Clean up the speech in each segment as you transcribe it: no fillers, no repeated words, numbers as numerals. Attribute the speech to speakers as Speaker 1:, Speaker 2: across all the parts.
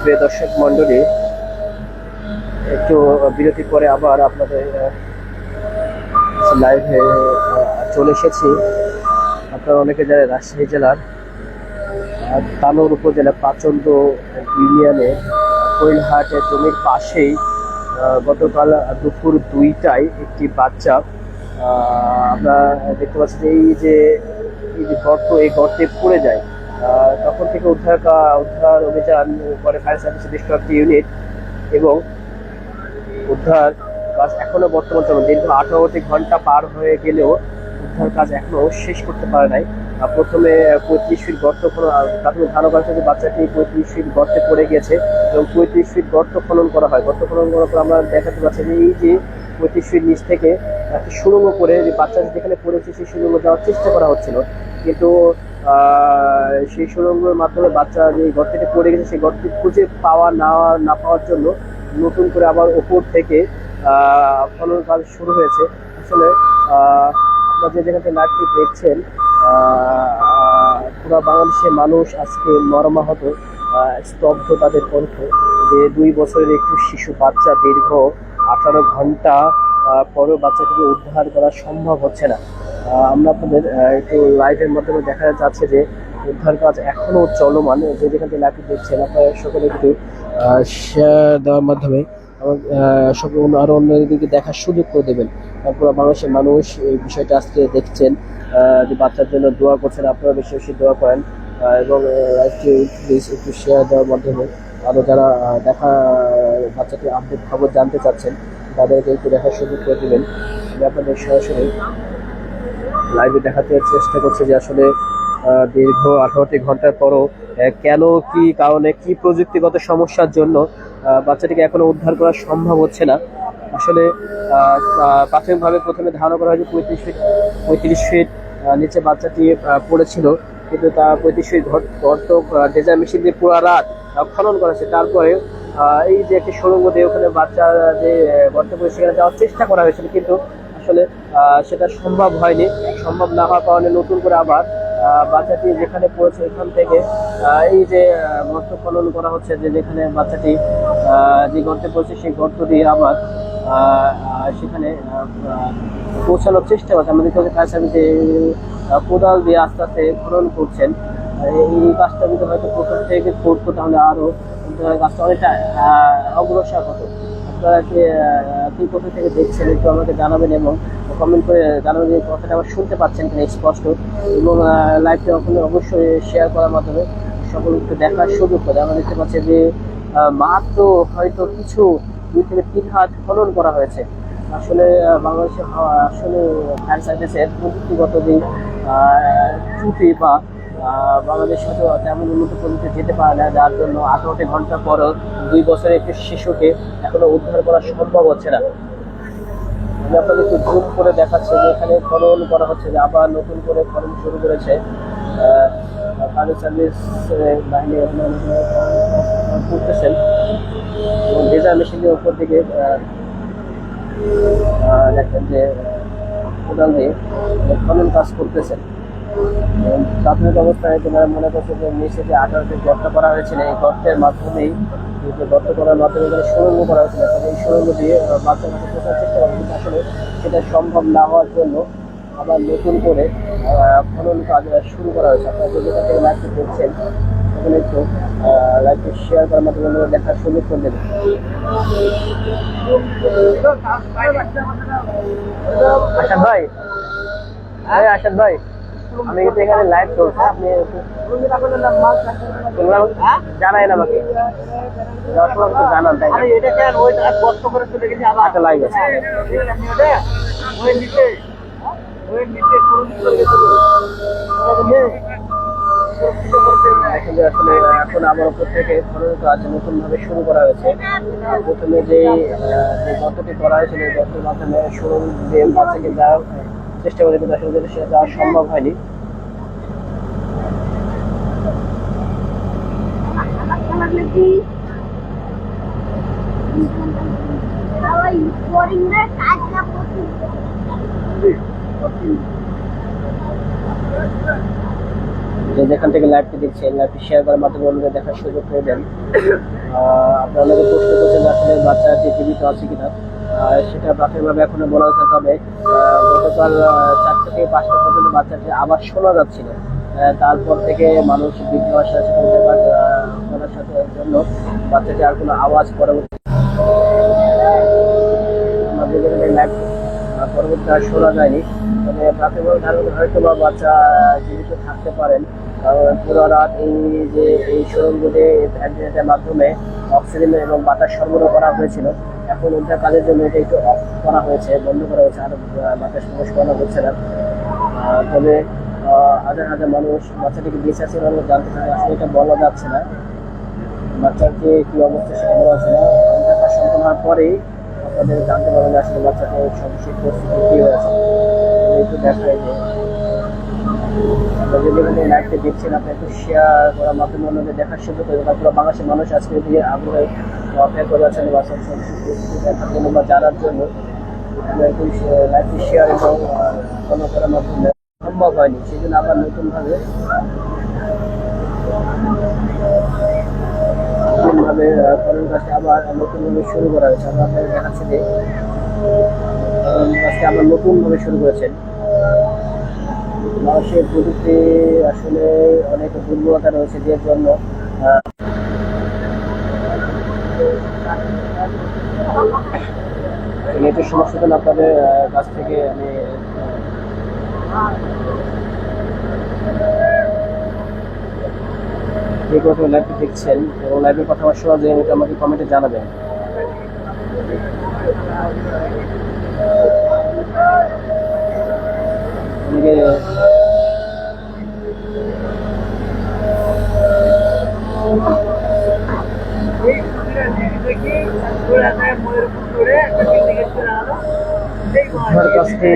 Speaker 1: প্রিয় দর্শক মন্ডলী, একটু বিরতির পরে আবার আপনাদের লাইভে চলে এসেছি। আপনারা অনেকে জানেন রাজশাহী জেলার তানোর উপজেলা পাচন্দ ইউনিয়নে কৈলহাটের জমির পাশেই গতকাল দুপুর 2টায় একটি বাচ্চা আমরা দেখতে পাচ্ছি যে এই যে গর্ত, এই গর্তে পড়ে যায়। তখন থেকে উদ্ধার অভিযান করে ফায়ার সার্ভিসের বেশ কয়েকটি ইউনিট এবং উদ্ধার কাজ এখনো বর্তমান চলমান। দীর্ঘ 18টি ঘন্টা পার হয়ে গেলেও উদ্ধার কাজ এখনো শেষ করতে পারে নাই। প্রথমে 35 ফিট গর্ত প্রাথমিক ধারণা করা হয়েছে যে বাচ্চাটি 35 ফিট গর্তে পড়ে গেছে এবং 35 ফিট গর্ত খনন করা হয়। গর্ত খনন করার পর আমরা দেখাতে পাচ্ছি যে এই যে 35 ফিট নিচ থেকে একটি সুড়ঙ্গ করে যে বাচ্চাটি যেখানে পড়েছে সেই সুড়ঙ্গ যাওয়ার চেষ্টা করা হচ্ছিল, কিন্তু সেই সুড়ঙ্গের মাধ্যমে বাচ্চা যে গর্তটি পড়ে গেছে সেই গর্তটি খুঁজে না পাওয়ার জন্য নতুন করে আবার ওপর থেকে খনন কাজ শুরু হয়েছে। আসলে আপনারা যে যেখানে লাইভটি দেখছেন, পুরো বাংলাদেশের মানুষ আজকে মর্মাহত, স্তব্ধ তাদের কণ্ঠ যে 2 বছরের একটু শিশু বাচ্চা দীর্ঘ 18 ঘন্টা পরেও বাচ্চাটিকে উদ্ধার করা সম্ভব হচ্ছে না। আমরা আপনাদের একটু লাইভের মাধ্যমে দেখা যাচ্ছে যে উদ্ধার কাজ এখনো চলমান। যে যেখান থেকে লাইভটি দেখছেন আপনারা সকলে একটু শেয়ার দেওয়ার মাধ্যমে সকল আরো অন্যদিকে দেখার সুযোগ করে দেবেন। পুরো বাংলাদেশের মানুষ এই বিষয়টা আজকে দেখছেন, যে বাচ্চার জন্য দোয়া করছেন। আপনারা বেশি বেশি দোয়া করেন এবং লাইভটি প্লিজ একটু শেয়ার দেওয়ার মাধ্যমে আরো যারা বাচ্চাটির আপডেট খবর জানতে চাচ্ছেন তাদেরকে একটু দেখার সুযোগ করে দেবেন। আমি আপনাদের সরাসরি লাইভে দেখাতে চেষ্টা করছি যে আসলে দীর্ঘ 18টি ঘন্টার পরও কেন, কি কারণে, কি প্রযুক্তিগত সমস্যার জন্য বাচ্চাটিকে এখনো উদ্ধার করা সম্ভব হচ্ছে না। আসলে প্রাথমিকভাবে প্রথমে ধারণা করা হয় যে 35 ফিট নিচে বাচ্চাটি পড়েছিল, কিন্তু তা 35 ফিট গর্ত ডেজার মেশিন দিয়ে পুরো রাত খনন করেছে। তারপরে এই যে একটি সুড়ঙ্গ দিয়ে ওখানে বাচ্চা যে গর্ত পড়ে সেখানে যাওয়ার চেষ্টা করা হয়েছিল, কিন্তু আসলে সেটা সম্ভব হয়নি। সম্ভব না হওয়ার কারণে নতুন করে আবার বাচ্চাটি যেখানে পড়েছে এখান থেকে এই যে গর্ত খনন করা হচ্ছে, যে যেখানে বাচ্চাটি যে গর্তে পড়েছে সেই গর্ত দিয়ে আবার সেখানে পৌঁছানোর চেষ্টা করছে। আমাদের কাছে ফায়ার সার্ভিসে কোদাল দিয়ে আস্তে আস্তে খনন করছেন। এই কাজটা যদি হয়তো প্রথম থেকে করতো তাহলে আরো কাজটা অনেকটা অগ্রসর হতো। আপনারা কি কোথা থেকে দেখছেন একটু আমাকে জানাবেন এবং কমেন্ট করে জানাবেন যে কথাটা আবার শুনতে পাচ্ছেন কিনা স্পষ্ট, এবং লাইভটা অবশ্যই শেয়ার করার মাধ্যমে সকল একটু দেখার সুযোগ করে। আমরা দেখতে পাচ্ছি যে মাত্র হয়তো কিছু 2 থেকে 3 হাত খনন করা হয়েছে। আসলে বাংলাদেশে আসলে ফায়ার সার্ভিসের প্রযুক্তিগত যে ত্রুটি বা বাংলাদেশ হয়তো তেমন উন্নত প্রযুক্তি যেতে পারে না, যার জন্য 18টি ঘন্টা পরও 2 বছরের একটি শিশুকে এখনো উদ্ধার করা সম্ভব হচ্ছে না। আমি আপনাদের একটু জুম করে দেখাচ্ছি যে এখানে খনন করা হচ্ছে, যে আবার নতুন করে খনন শুরু করেছে ফায়ার সার্ভিস বাহিনী করতেছেন এবং ডেজার মেশিনের উপর দিকে দেখেন যে কোদাল দিয়ে খনন কাজ করতেছেন। প্রাথমিক অবস্থায় তোমরা মনে করছো যে নিচে যে 18টি গর্ত করা হয়েছিল, এই গর্তের মাধ্যমেই গর্ত করার মাধ্যমে এখানে সুড়ঙ্গ করা হয়েছিল, এই সুড়ঙ্গ দিয়ে বাচ্চার কাছে পৌঁছার চেষ্টা করা, কিন্তু আসলে সেটা সম্ভব না হওয়ার জন্য আবার নতুন করে খনন কাজ শুরু করা হয়েছে। আপনারা যেখান থেকে লাইভটি দেখছেন সেখানে একটু লাইভটি শেয়ার করার মাধ্যমে দেখার সুযোগ করে দেবেন। আশাদ ভাই, আশাদ ভাই, আমি কিন্তু এখানে লাইভ চলছে, আপনি জানাই না আমাকে জানান, তাই আচ্ছা লাইভ আছে। আসলে এখন আবার উপর থেকে খনন কাজ নতুন ভাবে শুরু করা হয়েছে। প্রথমে যে গর্তটি করা হয়েছিল গর্তের মাধ্যমে সুড়ঙ্গ দিয়ে বাচ্চাকে যাওয়ার চেষ্টা করে, কিন্তু আসলে সেটা যাওয়া সম্ভব হয়নি। যে যেখান থেকে লাইভটি দেখছেন লাইভটি শেয়ার করার মাধ্যমে অন্যদের দেখার সুযোগ করে দেন। আপনারা অনেকে প্রশ্ন করছেন যে আসলে বাচ্চাটি জীবিত আছে কিনা, সেটা প্রাথমিকভাবে এখনো বলা যাচ্ছে। তবে গতকাল 4টা থেকে 5টা পর্যন্ত বাচ্চাটি আবার শোনা যাচ্ছিল। তারপর থেকে মানুষ বিঘ্ন করার সাথে জন্য বাচ্চাটি আর কোনো আওয়াজ পরবর্তী পরবর্তী আর শোনা যায়নি। তবে প্রাথমিক ধারণা হয়তো বা বাচ্চা জীবিত থাকতে পারেন, কারণ পুরো রাত এই সুড়ঙ্গতে ভ্যান্টিলেটরের মাধ্যমে অক্সিজেন এবং বাতাস সরবরাহ করা হয়েছিল। এখন উদ্ধার কাজের জন্য এটা একটু অফ করা হয়েছে, বন্ধ করা হয়েছে, আর বাতাস প্রবেশ করানো হচ্ছে না। তবে হাজার হাজার মানুষ বাচ্চাটিকে বেঁচে আছে মানুষ জানতে পারে, আসলে এটা বলা যাচ্ছে না বাচ্চার যে কী অবস্থা সেটা বলা যাচ্ছে না। উদ্ধার সম্পন্ন হওয়ার পরেই আপনাদের জানতে পারবেন যে আসলে বাচ্চাটির সবিশেষ পরিস্থিতি কী হয়েছে। একটু দেখায় যে যেখানে লাইভটি দেখছেন আপনি একটু শেয়ার করার মাধ্যমে অন্যদের দেখার সুযোগ করে পুরো বাংলাদেশের মানুষ আজকে দিয়ে আগ্রহে অপেক্ষা করে আছেন বাচ্চার পরিস্থিতি দেখার জন্য বা জানার জন্য। একটু লাইভটি শেয়ার এবং ফলো করার মাধ্যমে সম্ভব হয়নি, সেই জন্য আবার নতুনভাবে করোনা কাজটি আবার নতুনভাবে শুরু করা হয়েছে। আমরা আপনাদের দেখাচ্ছি যে কাজটি আবার নতুনভাবে শুরু করেছেন। মানুষের প্রযুক্তি আসলে অনেক দুর্বলতা রয়েছে, যে জন্য নেটের সমস্যার জন্য আপনাদের কাছ থেকে আমি যে কোনো লাইভটি দেখছেন এবং লাইভের কথা আমার শোনা যায় এটা আমাকে কমেন্টে জানাবেন। আমার কাছে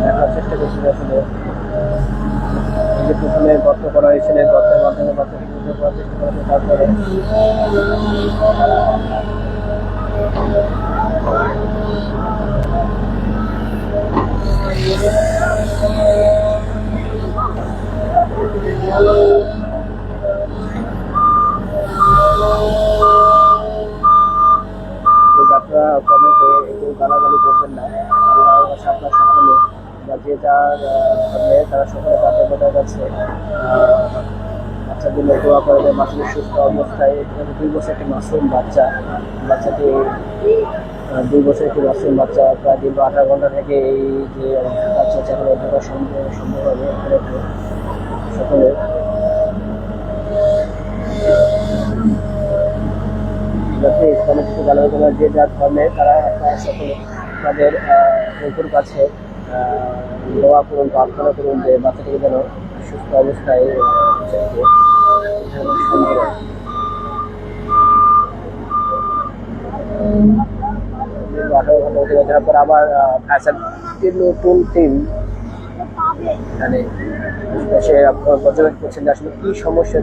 Speaker 1: দেখার চেষ্টা করছি আসলে যে প্রথমে গর্ত করা হয়েছিল, গর্তের মাধ্যমে বাচ্চাকে বুঝতে করার চেষ্টা করেছে। তারপরে আপনারা কমেন্টে একটু গালাগালি করবেন না। আপনার সকলে বা যে যার ধরলে তারা সকলে তাদের বোঝা যাচ্ছে বাচ্চাদের দোয়া করে দেয় বাচ্চাটি সুস্থ অবস্থায়। 2 বছর একটি মাসুম বাচ্চাটি 2 বছর একটি মাসুম বাচ্চা প্রায় দীর্ঘ 18 ঘন্টা থেকে এই যে বাচ্চা চাকরি থাকা সম্ভব হবে সকলে যে যার ধর্মে তারা সকলে তাদের প্রভুর কাছে দোয়া করুন, প্রার্থনা করুন যে বাচ্চাটিকে যেন সুস্থ অবস্থায় 18 ঘন্টা অতিবাহিত পর আবার নতুন টিম মানে সে পর্যবেক্ষণ করছেন যে আসলে কী সমস্যা,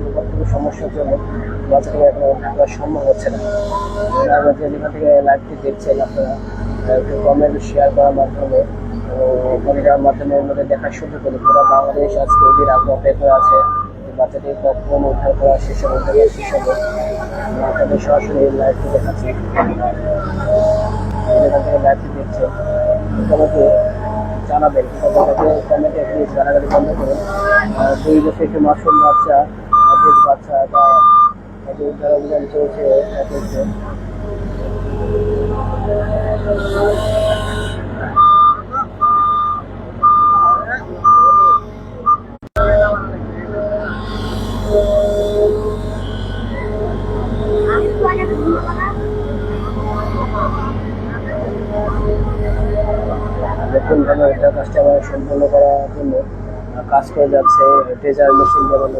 Speaker 1: সমস্যার জন্য বাচ্চাটাকে এখন থাকা সম্ভব হচ্ছে না। যেখান থেকে লাইভটি দেখছেন আপনারা একটু কমেন্ট শেয়ার করার মাধ্যমে কমেন্টের মাধ্যমে ওনাদের দেখার সুযোগ করে পুরো বাংলাদেশ আজকে ওদের আগ্রহ অপেক্ষা আছে বাচ্চাটি কখন উদ্ধার করা শেষ হবে আপনাদের সরাসরি লাইভটি দেখাচ্ছি। যেখান থেকে লাইভটি দেখছেন তোমাকে জানাবেন, কমেন্টে প্লিজ গালাগালি বন্ধ করুন। 2 বছর একটি মাসুম বাচ্চা বা উদ্ধার অভিযান চলছে। নতুনভাবে এটা কাজটা আবার সম্পন্ন করার জন্য কাজ করে যাচ্ছে ট্রেজার মেশিন যেমন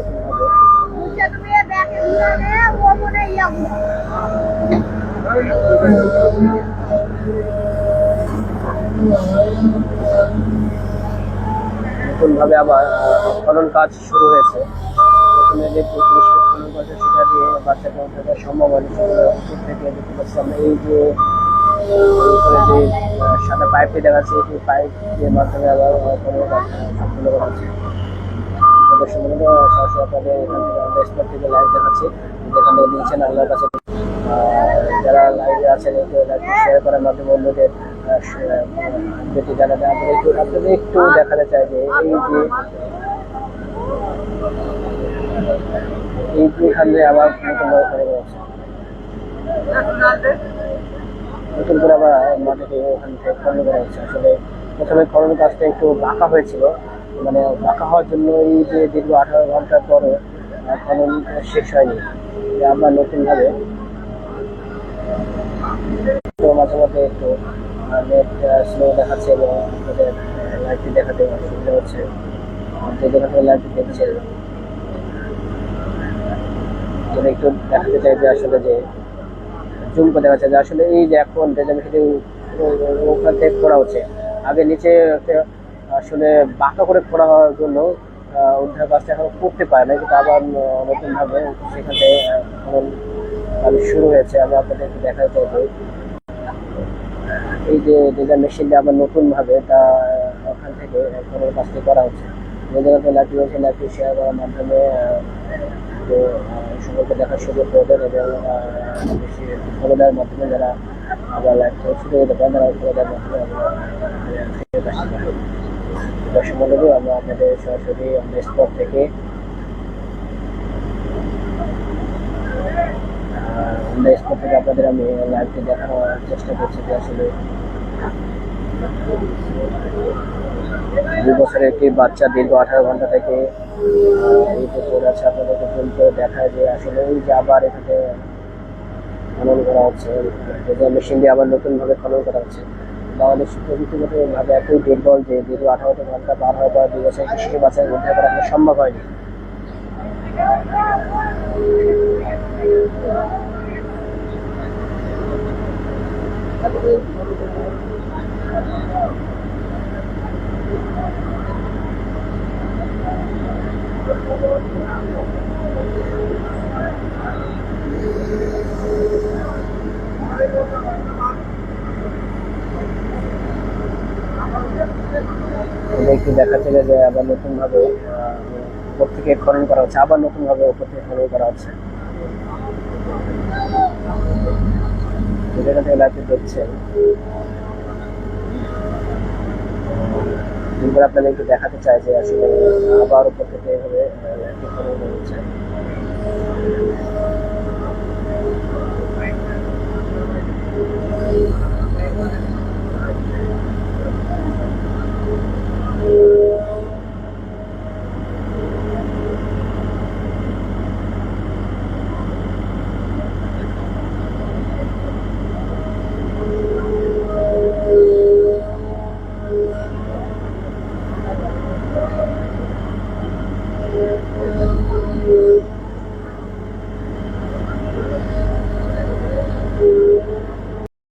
Speaker 1: নতুনভাবে আবার খনন কাজ শুরু হয়েছে। প্রথমে যে খনন করেছে সেটা দিয়ে বাচ্চাকে সম্ভব হয়নি, থেকে দেখতে পাচ্ছি আমরা এই যে উপরে যে সাদা পাইপটি দেখাচ্ছে, এই পাইপ দিয়ে মাধ্যমে আবার কোনো সম্পূর্ণ করা হচ্ছে। দর্শক বন্ধুরা, সরাসরি আপনাদের এখান থেকে আমরা স্পট থেকে লাইভ দেখাচ্ছি, যেখানে দিচ্ছেন আল্লাহর কাছে যারা লাইভে আছেন একটু লাইভটি শেয়ার করার মাধ্যমে অন্যদের যেটি জানাতে আপনাদের একটু দেখাতে চাই যে এই যে এখানে আবার নতুনভাবে খনন হচ্ছে, নতুন করে আবার মাটিতে ওখান থেকে খনন করা হচ্ছে। আসলে প্রথমে খনন কাজটা একটু বাঁকা হয়েছিল, মানে বাঁকা হওয়ার জন্য এই যে দীর্ঘ 18 ঘন্টার পরে খনন শেষ হয়নি, আবার নতুনভাবে তো মাঝে মধ্যে একটু নেট স্লো দেখাচ্ছে এবং আপনাদের লাইভটি দেখাতে অসুবিধা হচ্ছে। যে যেখান থেকে লাইভটি দেখছেন একটু দেখাতে চাই যে আসলে যে জুম করে দেখা যাচ্ছে যে আসলে এই যে এখন ডেজামিটি ওখান থেকে খোঁড়া হচ্ছে, আগে নিচে আসলে বাঁকা করে খোঁড়া হওয়ার জন্য উদ্ধার কাজটা এখন করতে পারে না, কিন্তু আবার নতুনভাবে সেখান থেকে খনন কাজ শুরু হয়েছে। আমি আপনাদেরকে দেখাতে চাইবো এই যে ডেজার মেশিনটা আবার নতুনভাবে তা ওখান থেকে খনন কাজটি করা হচ্ছে। যে জায়গাতে লাইভটি হচ্ছে লাইভটি শেয়ার করার মাধ্যমে তো সকলকে দেখার সুযোগ করে দেন এবং বেশি ফলো দেওয়ার মাধ্যমে যারা আবার লাইভ থেকে ছুটে যেতে পারেন তারা ফলো দেওয়ার মাধ্যমে দর্শক মন্ডলী, আমরা আপনাদের সরাসরি আমাদের স্পট থেকে আপনাদের আমি লাইভটি দেখানোর চেষ্টা করছি যে আসলে 2 বছরের একটি বাচ্চা দীর্ঘ 18 ঘন্টা থেকে এই যে পড়ে আছে, আপনাদেরকে জুম করে দেখায় যে আসলে এই যে আবার এখানে খনন করা হচ্ছে, মেশিন দিয়ে আবার নতুনভাবে খনন করা হচ্ছে। বাংলাদেশ প্রযুক্তিগতভাবে এতই দুর্বল যে দীর্ঘ 18 ঘন্টা পার হওয়ার পর 2 বছরের একটি শিশু বাচ্চাকে উদ্ধার করা সম্ভব হয়নি। একটু দেখা যাবে যে আবার নতুনভাবে উপর থেকে খনন করা হচ্ছে, আবার নতুনভাবে উপর থেকে খনন করা হচ্ছে। যেখান থেকে লাইভটি দেখছেন আপনাদের একটু দেখাতে চাই যে আসলে আবার উপর থেকে এভাবে লাইভটি খনন করা হচ্ছে।